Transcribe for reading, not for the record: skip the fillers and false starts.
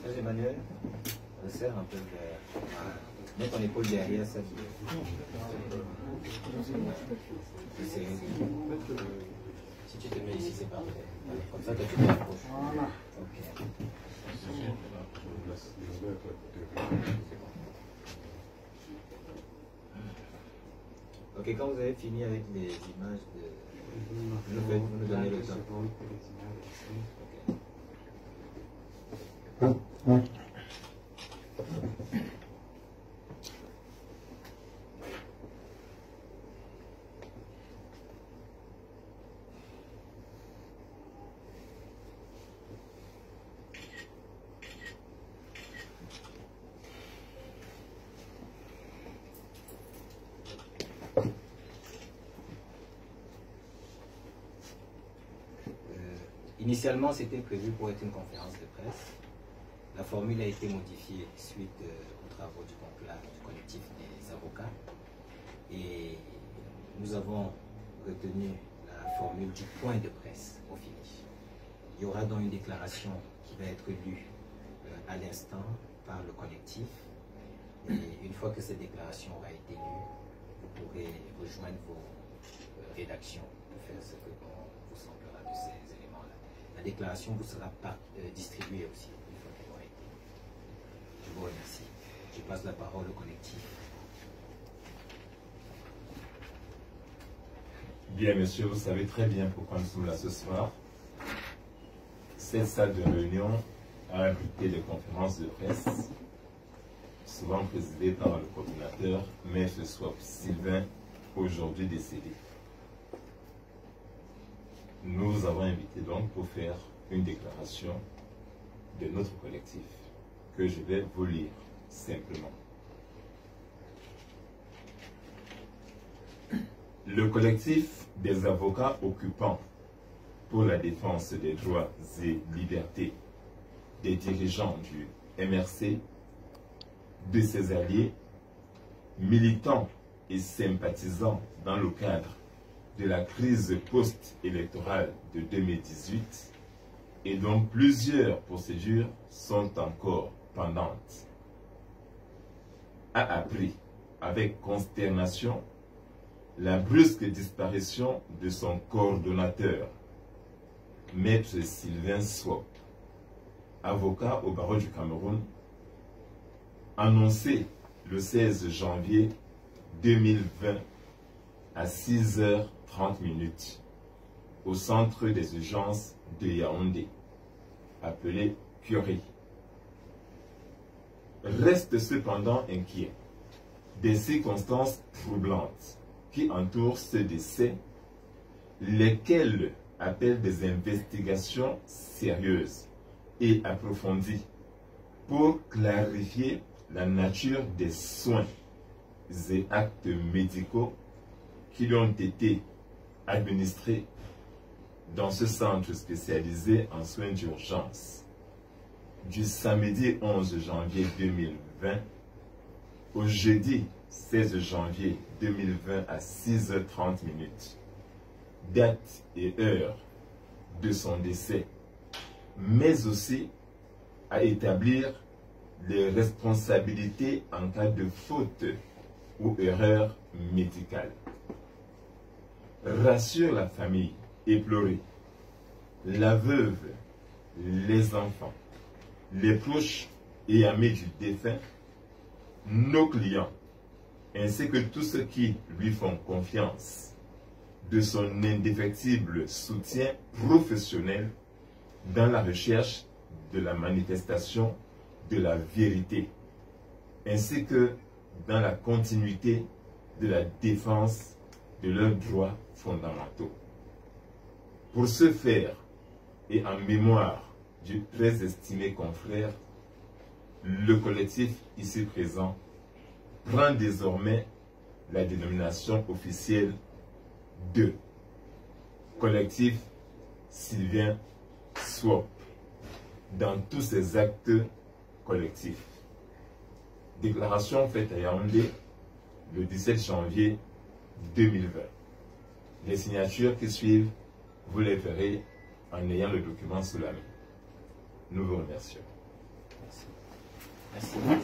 Frère Emmanuel, resserre un peu vers. Mets ton épaule derrière ça. Si tu te mets ici, c'est parfait. Comme ça, toi, tu t'approches. Voilà. Ok. Ok, quand vous avez fini avec les images de... Vous nous donnez le temps. Ok. Initialement, c'était prévu pour être une conférence de presse. La formule a été modifiée suite aux travaux du conclave du collectif des avocats. Et nous avons retenu la formule du point de presse au finish. Il y aura donc une déclaration qui va être lue à l'instant par le collectif. Et une fois que cette déclaration aura été lue, vous pourrez rejoindre vos rédactions pour faire ce que vous semblera de ces éléments-là. La déclaration vous sera distribuée aussi une fois qu'elle aura été. Je vous remercie. Je passe la parole au collectif. Bien, monsieur, vous savez très bien pourquoi nous sommes là ce soir. Cette salle de réunion a abrité des conférences de presse, souvent présidées par le coordinateur, Maître Swap Sylvain, aujourd'hui décédé. Nous vous avons invité donc pour faire une déclaration de notre collectif, que je vais vous lire simplement. Le collectif des avocats occupants pour la défense des droits et libertés des dirigeants du MRC, de ses alliés, militants et sympathisants dans le cadre de la crise post-électorale de 2018 et dont plusieurs procédures sont encore pendantes, a appris avec consternation la brusque disparition de son coordonnateur, Maître Sylvain Swap, avocat au barreau du Cameroun, annoncé le 16 janvier 2020 à 6h30 au centre des urgences de Yaoundé, appelé Curie. Reste cependant inquiet des circonstances troublantes qui entourent ce décès, lesquelles appellent des investigations sérieuses et approfondies pour clarifier la nature des soins et actes médicaux qui lui ont été administrés dans ce centre spécialisé en soins d'urgence du samedi 11 janvier 2020 au jeudi 16 janvier 2020 à 6h30, date et heure de son décès, mais aussi à établir les responsabilités en cas de faute ou erreur médicale. Rassure la famille éplorée, la veuve, les enfants, les proches et amis du défunt, nos clients, ainsi que tous ceux qui lui font confiance, de son indéfectible soutien professionnel dans la recherche de la manifestation de la vérité, ainsi que dans la continuité de la défense de leurs droits fondamentaux. Pour ce faire, et en mémoire du très estimé confrère, le collectif ici présent prend désormais la dénomination officielle de collectif Sylvain Swap dans tous ses actes collectifs. Déclaration faite à Yaoundé le 17 janvier 2020. Les signatures qui suivent, vous les verrez en ayant le document sous la main. Nous vous remercions. Merci.